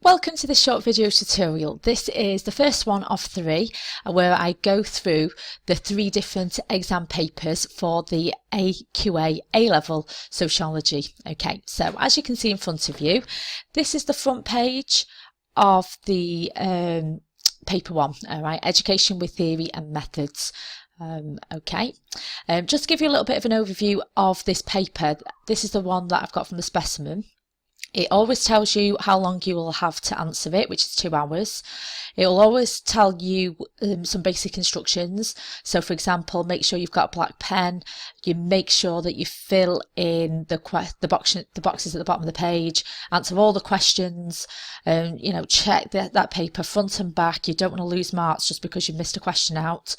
Welcome to this short video tutorial. This is the first one of three where I go through the three different exam papers for the AQA A-level sociology. Okay, so as you can see in front of you, this is the front page of the paper one, all right, Education with Theory and Methods. Just to give you a little bit of an overview of this paper, this is the one that I've got from the specimen. It always tells you how long you will have to answer it, which is 2 hours. It will always tell you some basic instructions. So, for example, make sure you've got a black pen. You make sure that you fill in the boxes at the bottom of the page. Answer all the questions. Check that paper front and back. You don't want to lose marks just because you missed a question out.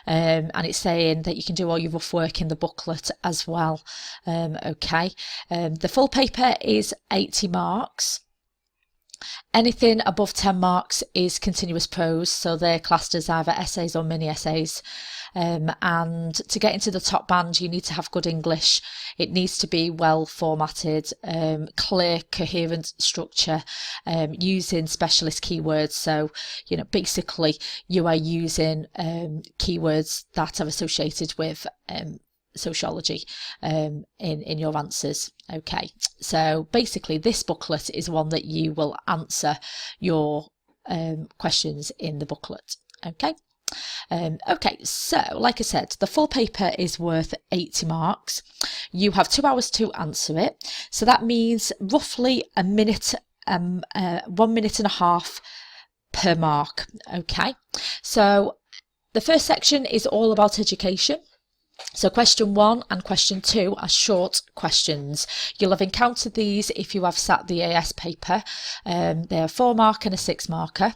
And it's saying that you can do all your rough work in the booklet as well. The full paper is 80 marks. Anything above 10 marks is continuous prose, so they're classed as either essays or mini essays. And to get into the top band, you need to have good English. It needs to be well formatted, clear, coherent structure, using specialist keywords. So, basically you are using keywords that are associated with sociology in your answers. Okay, so basically this booklet is one that you will answer your questions in the booklet. So like I said, the full paper is worth 80 marks. You have 2 hours to answer it, so that means roughly 1 minute, 1 minute and a half per mark. Okay, so the first section is all about education. So question 1 and question 2 are short questions. You'll have encountered these if you have sat the AS paper. They're a 4 marker and a 6 marker.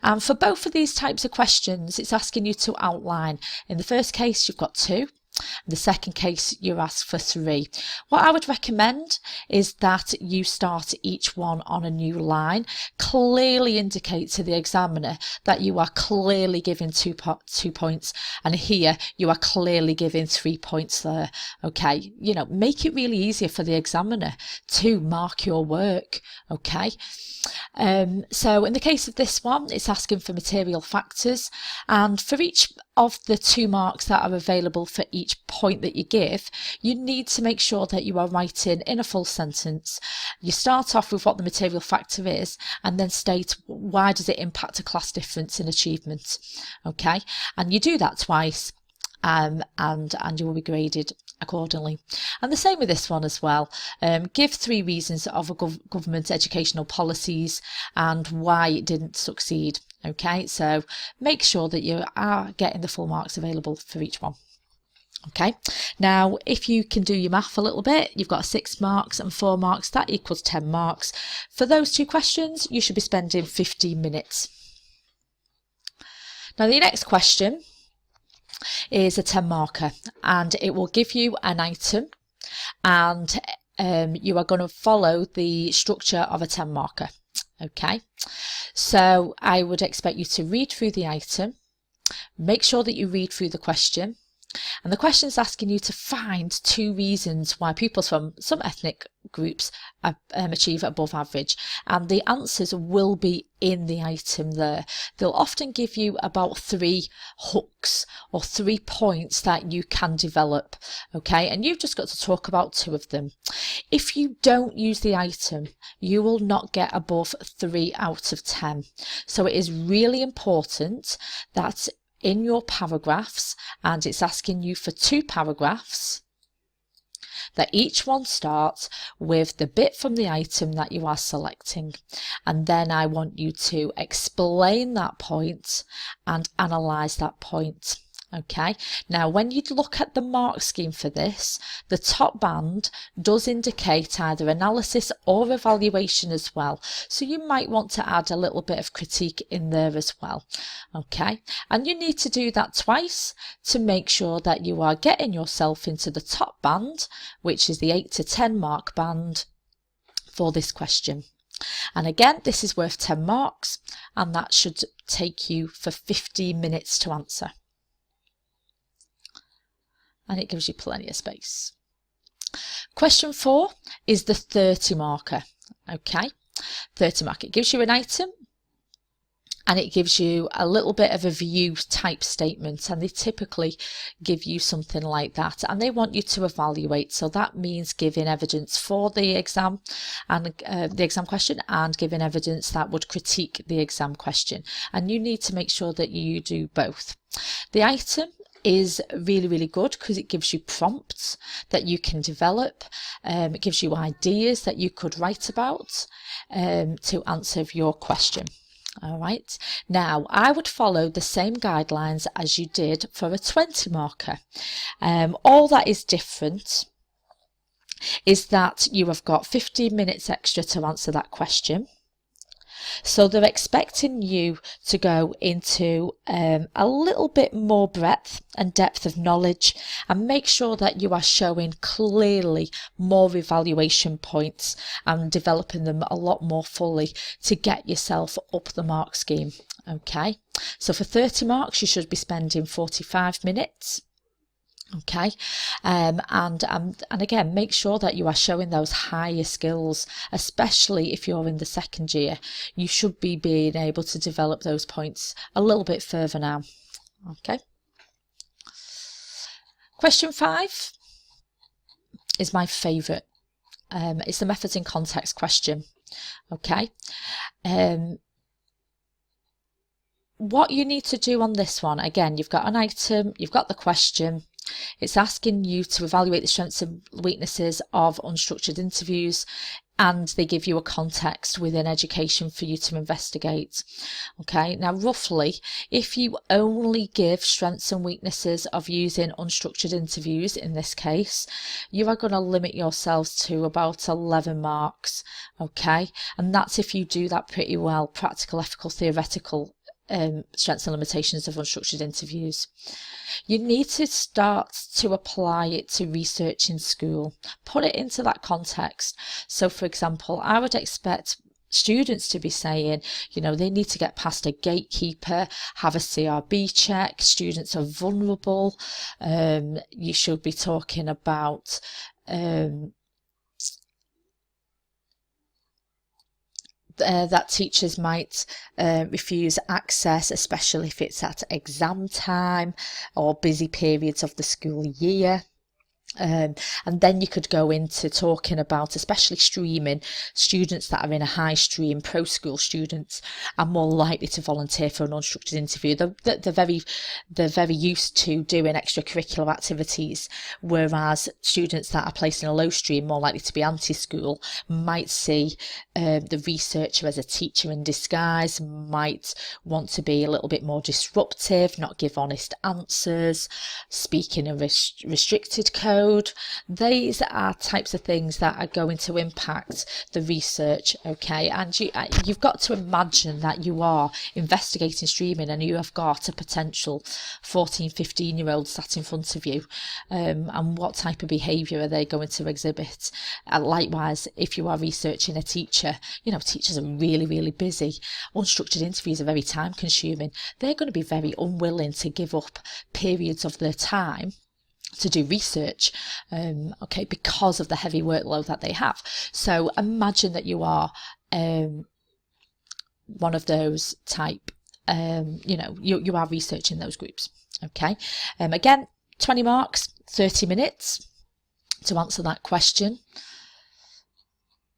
And for both of these types of questions, it's asking you to outline. In the first case, you've got 2. In the second case, you're asked for 3. What I would recommend is that you start each one on a new line. Clearly indicate to the examiner that you are clearly giving 2 points, and here you are clearly giving 3 points there. Okay, make it really easier for the examiner to mark your work. Okay. So in the case of this one, it's asking for material factors, and for each of the 2 marks that are available for each point that you give, you need to make sure that you are writing in a full sentence. You start off with what the material factor is and then state why does it impact a class difference in achievement. Okay, and you do that twice. And you will be graded accordingly. And the same with this one as well. Give 3 reasons of a government educational policies and why it didn't succeed. Okay, so make sure that you are getting the full marks available for each one. Okay, now if you can do your math a little bit, you've got 6 marks and 4 marks, that equals 10 marks. For those 2 questions, you should be spending 15 minutes. Now the next question is a 10 marker, and it will give you an item, and you are going to follow the structure of a 10 marker. Okay, so I would expect you to read through the item, make sure that you read through the question, and the question is asking you to find 2 reasons why pupils from some ethnic groups achieve above average, and the answers will be in the item there. They'll often give you about 3 hooks or 3 points that you can develop. Okay, and you've just got to talk about 2 of them. If you don't use the item, you will not get above 3 out of 10. So it is really important that in your paragraphs, and it's asking you for 2 paragraphs, that each one starts with the bit from the item that you are selecting, and then I want you to explain that point and analyse that point. Okay, now when you look at the mark scheme for this, the top band does indicate either analysis or evaluation as well, so you might want to add a little bit of critique in there as well. Okay, and you need to do that twice to make sure that you are getting yourself into the top band, which is the 8 to 10 mark band for this question. And again, this is worth 10 marks, and that should take you for 15 minutes to answer. And it gives you plenty of space. Question 4 is the 30 marker. Okay, 30 mark. It gives you an item and it gives you a little bit of a view type statement, and they typically give you something like that, and they want you to evaluate. So that means giving evidence for the exam and the exam question, and giving evidence that would critique the exam question, and you need to make sure that you do both. The item is really good because it gives you prompts that you can develop. It gives you ideas that you could write about to answer your question. All right, now I would follow the same guidelines as you did for a 20 marker. All that is different is that you have got 15 minutes extra to answer that question. So they're expecting you to go into a little bit more breadth and depth of knowledge, and make sure that you are showing clearly more evaluation points and developing them a lot more fully to get yourself up the mark scheme. Okay, so for 30 marks you should be spending 45 minutes. Okay, and again, make sure that you are showing those higher skills, especially if you're in the second year. You should be being able to develop those points a little bit further now. Okay, question 5 is my favourite. It's the methods in context question. Okay, what you need to do on this one, again, you've got an item, you've got the question. It's asking you to evaluate the strengths and weaknesses of unstructured interviews, and they give you a context within education for you to investigate. Okay, now roughly, if you only give strengths and weaknesses of using unstructured interviews, in this case, you are going to limit yourselves to about 11 marks. Okay, and that's if you do that pretty well, practical, ethical, theoretical strengths and limitations of unstructured interviews. You need to start to apply it to research in school. Put it into that context. So, for example, I would expect students to be saying, you know, they need to get past a gatekeeper, have a CRB check, students are vulnerable. You should be talking about that teachers might refuse access, especially if it's at exam time or busy periods of the school year. And then you could go into talking about, especially streaming, students that are in a high stream, pro school students are more likely to volunteer for an unstructured interview. They're very used to doing extracurricular activities, whereas students that are placed in a low stream, more likely to be anti-school, might see the researcher as a teacher in disguise, might want to be a little bit more disruptive, not give honest answers, speak in a restricted code. These are types of things that are going to impact the research. Okay, and you've got to imagine that you are investigating streaming and you have got a potential 14-15-year-old sat in front of you, and what type of behaviour are they going to exhibit. Likewise, if you are researching a teacher, you know, teachers are really busy. Unstructured interviews are very time consuming. They're going to be very unwilling to give up periods of their time to do research, okay, because of the heavy workload that they have. So imagine that you are one of those type, you know, you are researching those groups. Okay, again, 20 marks, 30 minutes to answer that question.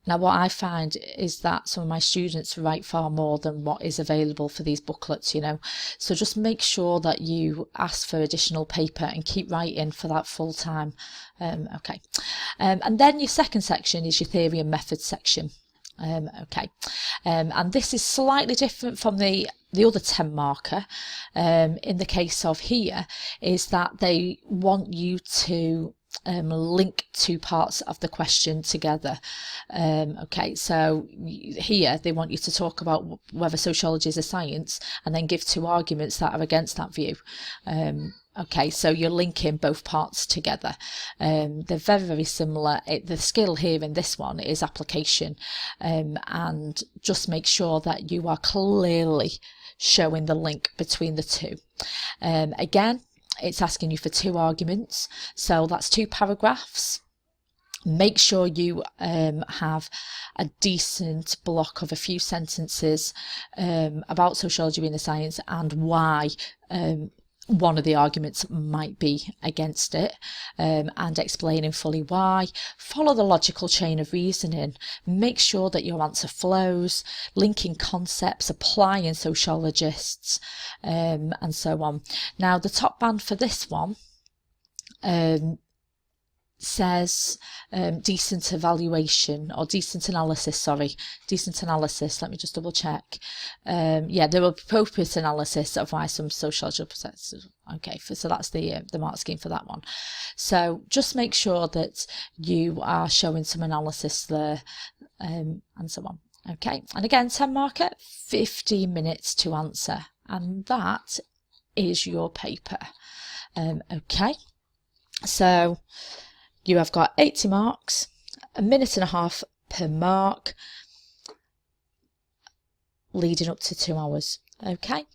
Now, what I find is that some of my students write far more than what is available for these booklets, you know. So just make sure that you ask for additional paper and keep writing for that full time. Okay. And then your second section is your theory and methods section. Okay. And this is slightly different from the other 10 marker. In the case of here, is that they want you to link two parts of the question together. Okay, so here they want you to talk about whether sociology is a science and then give two arguments that are against that view. Okay, so you're linking both parts together. They're very similar. The skill here in this one is application, and just make sure that you are clearly showing the link between the two. Again, it's asking you for two arguments, so that's 2 paragraphs. Make sure you have a decent block of a few sentences about sociology being a science and why one of the arguments might be against it, and explaining fully why. Follow the logical chain of reasoning. Make sure that your answer flows, linking concepts, applying sociologists, and so on. Now, the top band for this one says decent evaluation or decent analysis, let me just double check. Yeah, there will be appropriate analysis of why some sociological processes. Okay, so that's the mark scheme for that one. So just make sure that you are showing some analysis there, and so on. Okay, and again, 10 marker, 15 minutes to answer, and that is your paper. Okay, so you have got 80 marks, a minute and a half per mark, leading up to 2 hours. Okay,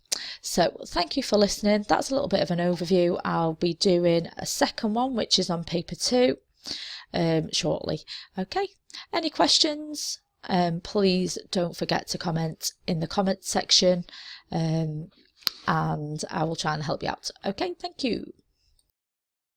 so thank you for listening. That's a little bit of an overview. I'll be doing a second one, which is on paper 2, shortly. Okay, any questions? Please don't forget to comment in the comment section, and I will try and help you out. Okay, thank you.